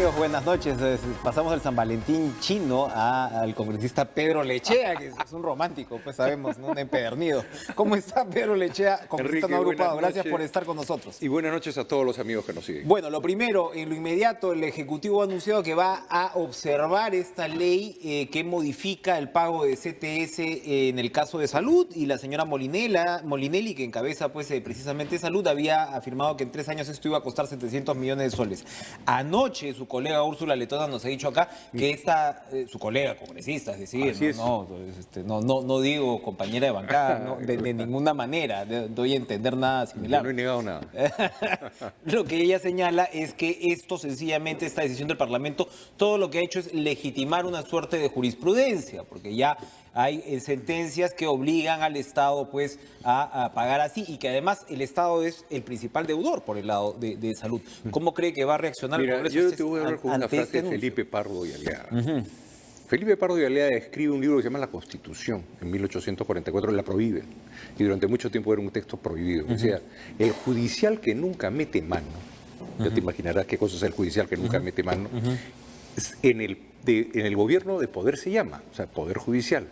amigos? Buenas noches. Pasamos del San Valentín chino al congresista Pedro Lechea, que es un romántico, pues sabemos, ¿no? Un empedernido. ¿Cómo está Pedro Lechea, congresista no agrupado? Gracias por estar con nosotros. Y buenas noches a todos los amigos que nos siguen. Bueno, lo primero, en lo inmediato, el Ejecutivo ha anunciado que va a observar esta ley que modifica el pago de CTS en el caso de salud, y la señora Molinelli, que encabeza pues precisamente salud, había afirmado que en 3 años esto iba a costar 700 millones de soles. Anoche su colega Úrsula Letona nos ha dicho acá que su colega congresista, es decir, no digo compañera de bancada, ¿no? de ninguna manera doy a entender nada similar. Yo no he negado nada. Lo que ella señala es que esto sencillamente, esta decisión del Parlamento, todo lo que ha hecho es legitimar una suerte de jurisprudencia, porque ya hay sentencias que obligan al Estado pues a pagar así, y que además el Estado es el principal deudor por el lado de salud. ¿Cómo cree que va a reaccionar el Congreso? Yo te voy a hablar con una frase de Felipe Pardo y Aleada. Felipe Pardo y Aleada escribe un libro que se llama La Constitución, en 1844, la prohíben, y durante mucho tiempo era un texto prohibido. O sea, el judicial que nunca mete mano, ya te imaginarás qué cosa es el judicial que nunca mete mano, en el gobierno de poder se llama, o sea, poder judicial.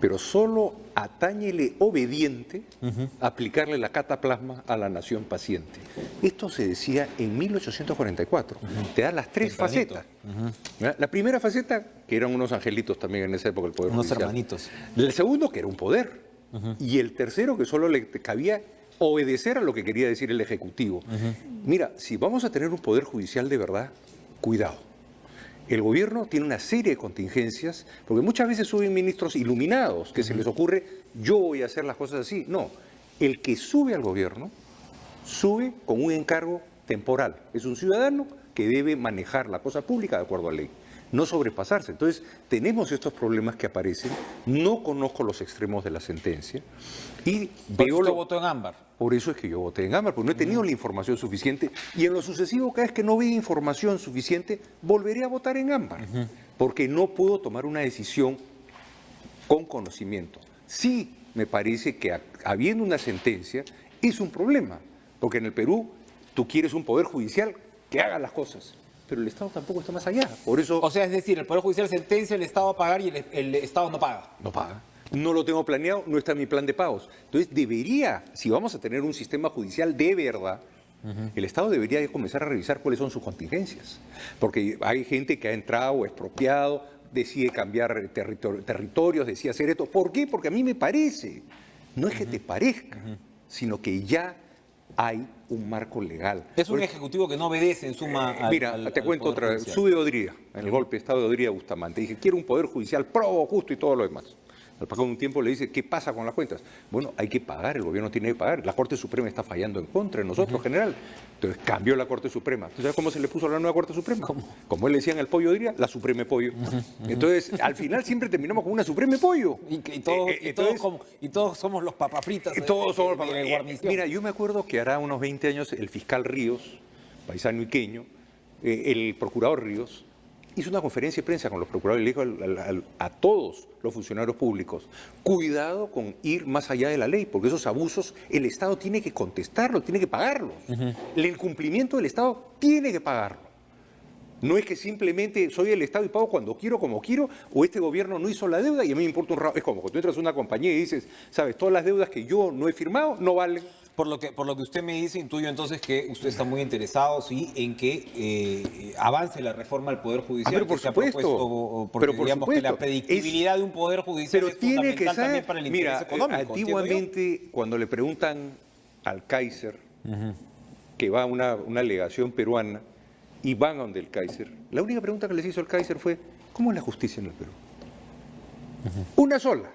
Pero solo atáñele obediente aplicarle la cataplasma a la nación paciente. Esto se decía en 1844. Te da las 3 facetas. La primera faceta, que eran unos angelitos también en esa época, el poder judicial. Unos hermanitos. El segundo, que era un poder. Y el tercero, que solo le cabía obedecer a lo que quería decir el Ejecutivo. Mira, si vamos a tener un poder judicial de verdad, cuidado. El gobierno tiene una serie de contingencias, porque muchas veces suben ministros iluminados, que se les ocurre, yo voy a hacer las cosas así. No, el que sube al gobierno, sube con un encargo temporal. Es un ciudadano que debe manejar la cosa pública de acuerdo a ley, no sobrepasarse. Entonces, tenemos estos problemas que aparecen, no conozco los extremos de la sentencia, y veo lo votó en ámbar. Por eso es que yo voté en ámbar, porque no he tenido la información suficiente, y en lo sucesivo, cada vez que no vea información suficiente, volveré a votar en ámbar, porque no puedo tomar una decisión con conocimiento. Sí me parece que habiendo una sentencia es un problema, porque en el Perú tú quieres un poder judicial que haga las cosas, pero el Estado tampoco está más allá. Por eso, o sea, es decir, el Poder Judicial sentencia, el Estado va a pagar y el Estado no paga. No paga. No lo tengo planeado, no está en mi plan de pagos. Entonces debería, si vamos a tener un sistema judicial de verdad, el Estado debería comenzar a revisar cuáles son sus contingencias. Porque hay gente que ha entrado, expropiado, decide cambiar territorios, decide hacer esto. ¿Por qué? Porque a mí me parece, no es que te parezca, sino que ya hay un marco legal. Es un ejecutivo que no obedece en suma Mira, te cuento otra vez. Sube Odría, en el golpe de Estado de Odría Bustamante. Dije, quiero un poder judicial probo, justo y todo lo demás. Al pasar un tiempo le dice, ¿qué pasa con las cuentas? Bueno, hay que pagar, el gobierno tiene que pagar. La Corte Suprema está fallando en contra de nosotros, general. Entonces cambió la Corte Suprema. ¿Tú sabes cómo se le puso a la nueva Corte Suprema? Como él decía en el pollo diría, la Supreme Pollo. Entonces, al final siempre terminamos con una Supreme Pollo. Y todos somos los papafritas. Todos somos los papafritas. Mira, yo me acuerdo que hará unos 20 años el fiscal Ríos, paisano iqueño, el procurador Ríos, hizo una conferencia de prensa con los procuradores y le dijo a todos los funcionarios públicos, cuidado con ir más allá de la ley, porque esos abusos el Estado tiene que contestarlos, tiene que pagarlos. El incumplimiento del Estado tiene que pagarlo. No es que simplemente soy el Estado y pago cuando quiero, como quiero, o este gobierno no hizo la deuda y a mí me importa un rabo. Es como que tú entras a una compañía y dices, sabes, todas las deudas que yo no he firmado no valen. Por lo que usted me dice, intuyo entonces que usted está muy interesado, sí, en que avance la reforma del Poder Judicial. Pero por supuesto. Porque digamos que la predictibilidad de un Poder Judicial es fundamental también para el interés económico. Antiguamente, cuando le preguntan al Kaiser, que va a una alegación peruana, y van a donde el Kaiser, la única pregunta que les hizo el Kaiser fue, ¿cómo es la justicia en el Perú? Una sola,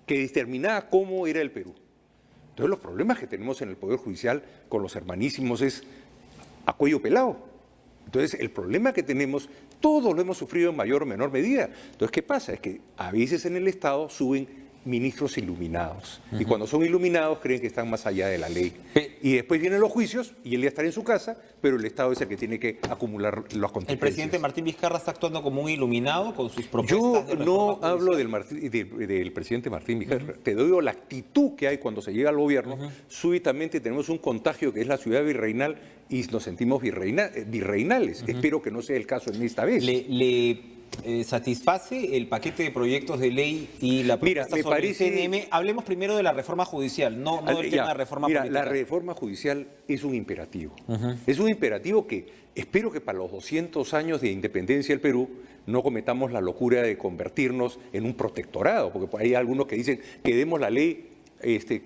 que determinaba cómo era el Perú. Entonces los problemas que tenemos en el Poder Judicial con los hermanísimos es a cuello pelado. Entonces el problema que tenemos, todos lo hemos sufrido en mayor o menor medida. Entonces, ¿qué pasa? Es que a veces en el Estado suben ministros iluminados. Y cuando son iluminados creen que están más allá de la ley. Y después vienen los juicios y él ya está en su casa, pero el Estado es el que tiene que acumular las consecuencias. ¿El presidente Martín Vizcarra está actuando como un iluminado con sus propuestas Yo de reforma no judicial? hablo del presidente Martín Vizcarra. Te doy la actitud que hay cuando se llega al gobierno. Súbitamente tenemos un contagio que es la ciudad virreinal y nos sentimos virreinales. Espero que no sea el caso en esta vez. ¿Satisface el paquete de proyectos de ley y la propuesta me sobre parece... el CNM? Hablemos primero de la reforma judicial, no del tema de reforma política. La reforma judicial es un imperativo. Es un imperativo que espero que para los 200 años de independencia del Perú no cometamos la locura de convertirnos en un protectorado, porque hay algunos que dicen que demos la ley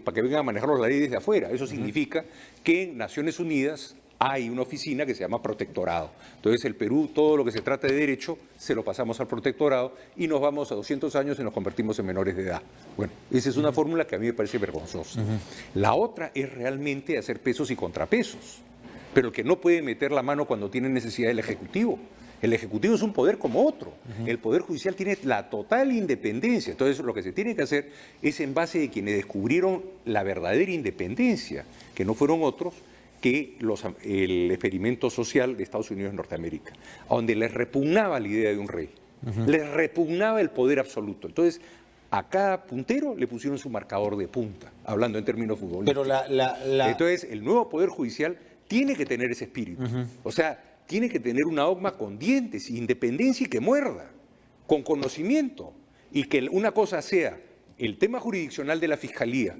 para que vengan a manejarnos la ley desde afuera. Eso significa que en Naciones Unidas hay una oficina que se llama protectorado. Entonces el Perú, todo lo que se trata de derecho, se lo pasamos al protectorado y nos vamos a 200 años y nos convertimos en menores de edad. Bueno, esa es una fórmula que a mí me parece vergonzosa. La otra es realmente hacer pesos y contrapesos, pero el que no puede meter la mano cuando tiene necesidad el Ejecutivo. El Ejecutivo es un poder como otro. El Poder Judicial tiene la total independencia. Entonces lo que se tiene que hacer es en base de quienes descubrieron la verdadera independencia, que no fueron otros, que el experimento social de Estados Unidos y Norteamérica, donde les repugnaba la idea de un rey, les repugnaba el poder absoluto. Entonces, a cada puntero le pusieron su marcador de punta, hablando en términos futbolísticos. Pero Entonces, el nuevo Poder Judicial tiene que tener ese espíritu. O sea, tiene que tener una dogma con dientes, independencia y que muerda, con conocimiento. Y que una cosa sea el tema jurisdiccional de la Fiscalía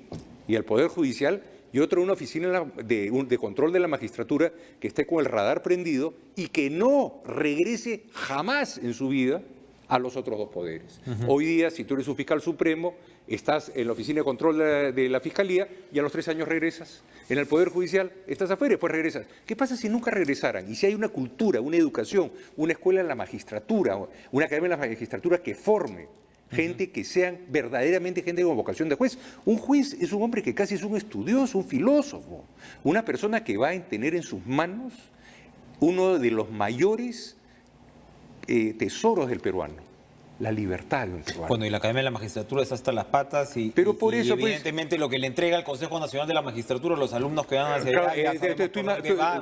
y el Poder Judicial, y otro una oficina de control de la magistratura que esté con el radar prendido y que no regrese jamás en su vida a los otros dos poderes. Hoy día, si tú eres un fiscal supremo, estás en la oficina de control de la Fiscalía y a los 3 años regresas. En el Poder Judicial estás afuera y después regresas. ¿Qué pasa si nunca regresaran? Y si hay una cultura, una educación, una escuela en la magistratura, una academia en la magistratura que forme gente que sean verdaderamente gente con vocación de juez. Un juez es un hombre que casi es un estudioso, un filósofo, una persona que va a tener en sus manos uno de los mayores tesoros del peruano, la libertad de un peruano. Bueno, y la Academia de la Magistratura está hasta las patas Pero por eso, evidentemente lo que le entrega el Consejo Nacional de la Magistratura a los alumnos que van a hacer...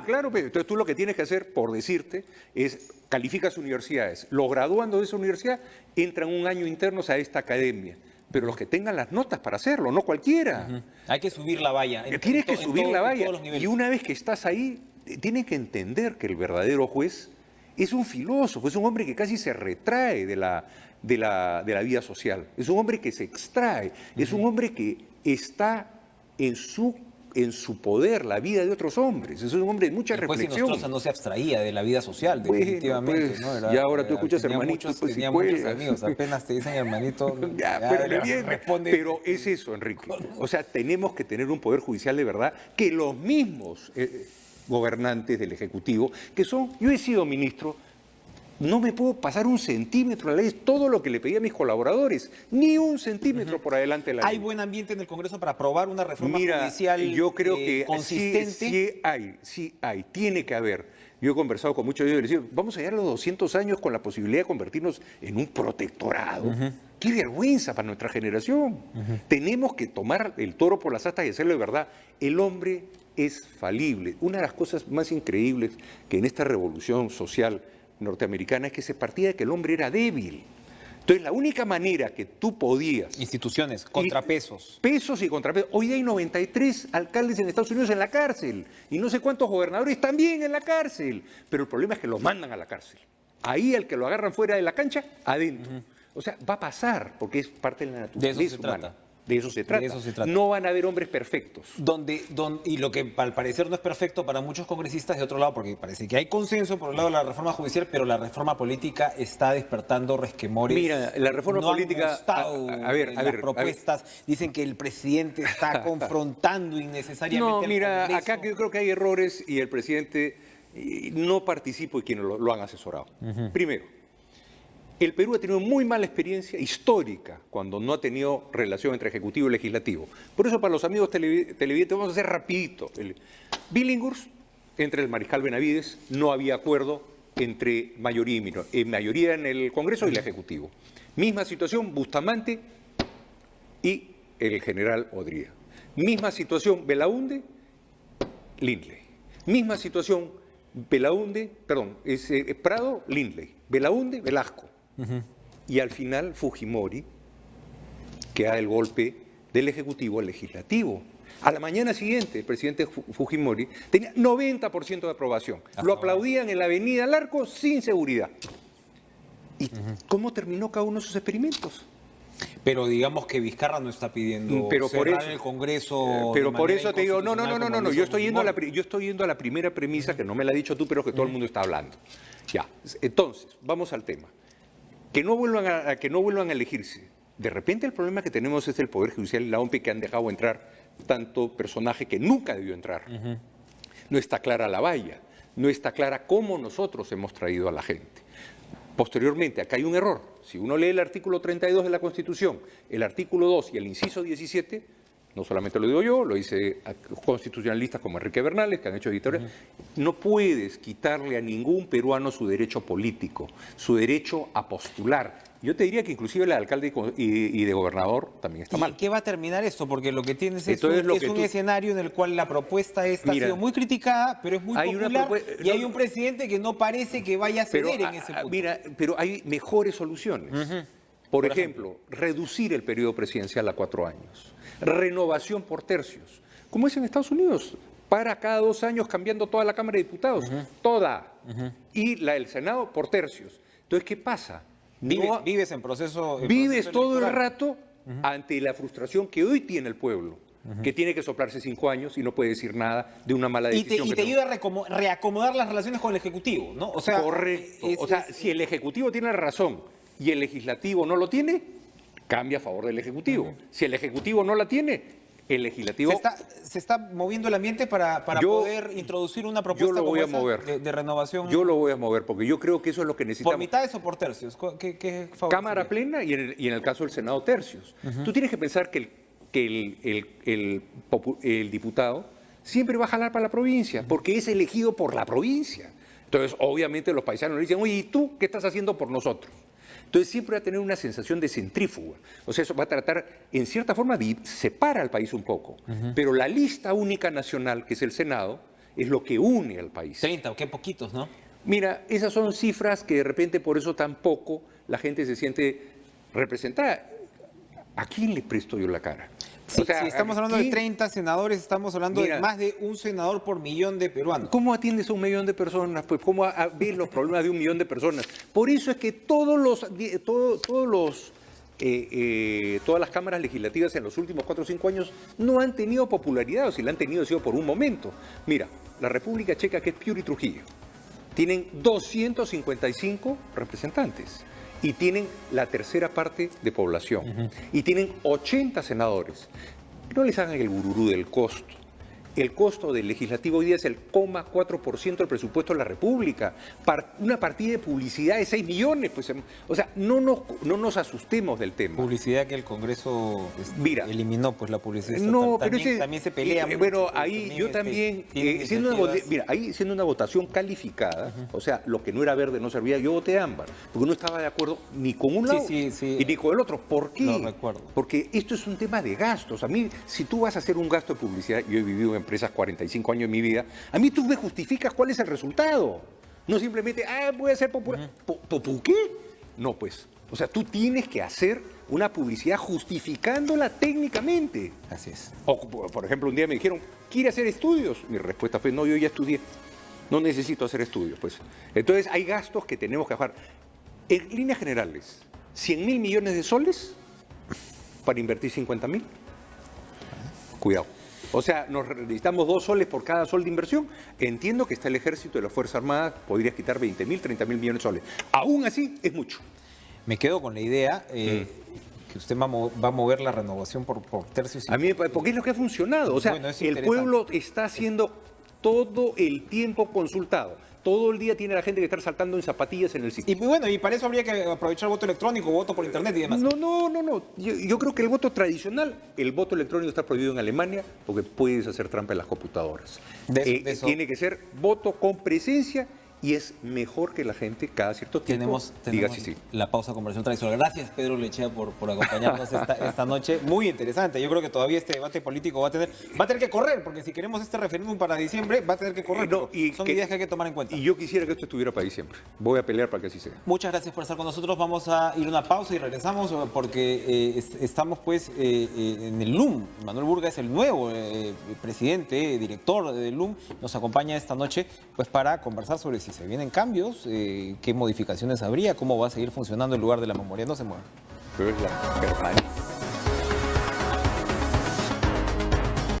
Claro, pero entonces tú lo que tienes que hacer, por decirte, es calificas universidades. Los graduandos de esa universidad entran un año internos a esta academia, pero los que tengan las notas para hacerlo, no cualquiera. Hay que subir la valla. Tienes que subir la valla. Y una vez que estás ahí, tienes que entender que el verdadero juez es un filósofo, es un hombre que casi se retrae de la vida social, es un hombre que se extrae, es un hombre que está en su poder la vida de otros hombres, es un hombre de mucha reflexión. Pues no se abstraía de la vida social, definitivamente. Pues, ¿no? Y ahora tú escuchas hermanito, tenía muchos amigos, apenas te dicen hermanito. Pero es eso, Enrique. O sea, tenemos que tener un poder judicial de verdad que los mismos gobernantes del Ejecutivo, que son, yo he sido ministro, no me puedo pasar un centímetro de la ley, es todo lo que le pedí a mis colaboradores, ni un centímetro por adelante de la ley. ¿Hay buen ambiente en el Congreso para aprobar una reforma judicial yo creo que consistente? Sí hay, tiene que haber. Yo he conversado con muchos de ellos y les digo, vamos a llegar a los 200 años con la posibilidad de convertirnos en un protectorado. ¡Qué vergüenza para nuestra generación! Tenemos que tomar el toro por las astas y hacerlo de verdad. El hombre es falible. Una de las cosas más increíbles que en esta revolución social norteamericana es que se partía de que el hombre era débil. Entonces, la única manera que tú podías... Instituciones, contrapesos. Pesos y contrapesos. Hoy hay 93 alcaldes en Estados Unidos en la cárcel y no sé cuántos gobernadores también en la cárcel. Pero el problema es que los mandan a la cárcel. Ahí al que lo agarran fuera de la cancha, adentro. O sea, va a pasar porque es parte de la naturaleza De eso se humana. trata. De eso se trata. De eso se trata. No van a haber hombres perfectos. Y lo que al parecer no es perfecto para muchos congresistas de otro lado, porque parece que hay consenso por el lado de la reforma judicial, pero la reforma política está despertando resquemores. Mira, la reforma política... Las propuestas dicen que el presidente está confrontando innecesariamente. No, mira, al acá yo creo que hay errores y el presidente no participa y quienes lo han asesorado. Primero, el Perú ha tenido muy mala experiencia histórica cuando no ha tenido relación entre Ejecutivo y Legislativo. Por eso, para los amigos televidentes, vamos a hacer rapidito. Billinghurst, entre el mariscal Benavides, no había acuerdo entre mayoría y mayoría en el Congreso y el Ejecutivo. Misma situación, Bustamante y el general Odría. Misma situación, Belaúnde, Lindley. Misma situación, Prado, Lindley. Belaúnde, Velasco. Y al final Fujimori, que da el golpe del Ejecutivo al Legislativo. A la mañana siguiente, el presidente Fujimori tenía 90% de aprobación. Lo aplaudían en la avenida Larco sin seguridad. ¿Y cómo terminó cada uno de sus experimentos? Pero digamos que Vizcarra no está pidiendo cerrar el Congreso. Pero por eso te digo, no, yo estoy yendo a la primera premisa, que no me la has dicho tú, pero que todo el mundo está hablando. Ya, entonces, vamos al tema. Que no vuelvan a elegirse. De repente el problema que tenemos es el Poder Judicial y la OMP, que han dejado entrar tanto personaje que nunca debió entrar. No está clara la valla, no está clara cómo nosotros hemos traído a la gente. Posteriormente, acá hay un error. Si uno lee el artículo 32 de la Constitución, el artículo 2 y el inciso 17, no solamente lo digo yo, lo dice constitucionalistas como Enrique Bernales, que han hecho editoriales, no puedes quitarle a ningún peruano su derecho político, su derecho a postular. Yo te diría que inclusive el de alcalde y de gobernador también está mal. ¿Y qué va a terminar esto? Porque lo que tienes es un escenario en el cual la propuesta esta ha sido muy criticada, pero es muy popular, y hay un presidente que no parece que vaya a ceder en ese punto. Mira, pero hay mejores soluciones. Por ejemplo, reducir el periodo presidencial a 4 años. Renovación por tercios. Como es en Estados Unidos. Para cada 2 años cambiando toda la Cámara de Diputados. Toda. Y la del Senado por tercios. Entonces, ¿qué pasa? Vives en proceso. Vives todo el rato ante la frustración que hoy tiene el pueblo. Que tiene que soplarse 5 años y no puede decir nada de una mala decisión. Y te ayuda a reacomodar las relaciones con el Ejecutivo, ¿no? O sea, correcto. Si el Ejecutivo tiene razón y el Legislativo no lo tiene, cambia a favor del Ejecutivo. Si el Ejecutivo no la tiene, el Legislativo... Se está moviendo el ambiente para poder introducir una propuesta de renovación. Yo lo voy a mover, porque yo creo que eso es lo que necesitamos. ¿Por mitades o por tercios? ¿Qué Cámara plena y en el caso del Senado tercios. Tú tienes que pensar que el diputado siempre va a jalar para la provincia, porque es elegido por la provincia. Entonces, obviamente, los paisanos le dicen, oye, ¿y tú qué estás haciendo por nosotros? Entonces siempre va a tener una sensación de centrífuga. O sea, eso va a tratar, en cierta forma, de separar al país un poco. Pero la lista única nacional, que es el Senado, es lo que une al país. 30, qué poquitos, ¿no? Mira, esas son cifras que de repente por eso tampoco la gente se siente representada. ¿A quién le presto yo la cara? Si estamos hablando de 30 senadores, estamos hablando de más de un senador por millón de peruanos. ¿Cómo atiendes a 1 millón de personas? Pues ¿cómo ves los problemas de 1 millón de personas? Por eso es que todas las cámaras legislativas en los últimos 4 o 5 años no han tenido popularidad, o si la han tenido ha sido por un momento. Mira, la República Checa, que es Piura y Trujillo, tienen 255 representantes. Y tienen la tercera parte de población. Y tienen 80 senadores. No les hagan el gururú del costo. El costo del legislativo hoy día es el 0,4% del presupuesto de la República. Una partida de publicidad de 6 millones. Pues, o sea, no nos asustemos del tema. Publicidad que el Congreso eliminó, pues la publicidad. No, también se pelea. Bueno, ahí yo también, siendo una votación calificada, o sea, lo que no era verde no servía, yo voté ámbar, porque no estaba de acuerdo ni con un lado y ni con el otro. ¿Por qué? No recuerdo. Porque esto es un tema de gastos. A mí, si tú vas a hacer un gasto de publicidad, yo he vivido en empresas 45 años de mi vida, a mí tú me justificas cuál es el resultado. No simplemente, voy a ser popular. ¿Por qué? No, pues. O sea, tú tienes que hacer una publicidad justificándola técnicamente. Así es. O, por ejemplo, un día me dijeron, ¿quiere hacer estudios? Mi respuesta fue, no, yo ya estudié. No necesito hacer estudios, pues. Entonces, hay gastos que tenemos que bajar. En líneas generales, 100.000 millones de soles para invertir 50.000. Cuidado. O sea, necesitamos 2 soles por cada sol de inversión. Entiendo que está el Ejército y las Fuerzas Armadas, podrías quitar 20.000, 30.000 millones de soles. Aún así, es mucho. Me quedo con la idea que usted va a mover la renovación por tercios. A mí, porque es lo que ha funcionado. O sea, bueno, el pueblo está siendo todo el tiempo consultado. Todo el día tiene la gente que estar saltando en zapatillas en el sitio. Y bueno, y para eso habría que aprovechar el voto electrónico, voto por internet y demás. No. Yo creo que el voto tradicional, el voto electrónico está prohibido en Alemania porque puedes hacer trampa en las computadoras. Tiene que ser voto con presencia y es mejor que la gente cada cierto tiempo diga sí, sí. La pausa comercial tradicional. Gracias, Pedro Lechea, por acompañarnos esta noche. Muy interesante. Yo creo que todavía este debate político va a tener que correr, porque si queremos este referéndum para diciembre, va a tener que correr. Son ideas que hay que tomar en cuenta. Y yo quisiera que esto estuviera para diciembre. Voy a pelear para que así sea. Muchas gracias por estar con nosotros. Vamos a ir a una pausa y regresamos porque estamos pues en el LUM. Manuel Burga es el nuevo presidente, director del LUM. Nos acompaña esta noche pues para conversar sobre si se vienen cambios, qué modificaciones habría, cómo va a seguir funcionando el lugar de la memoria. No se muevan. Pero es la permanencia.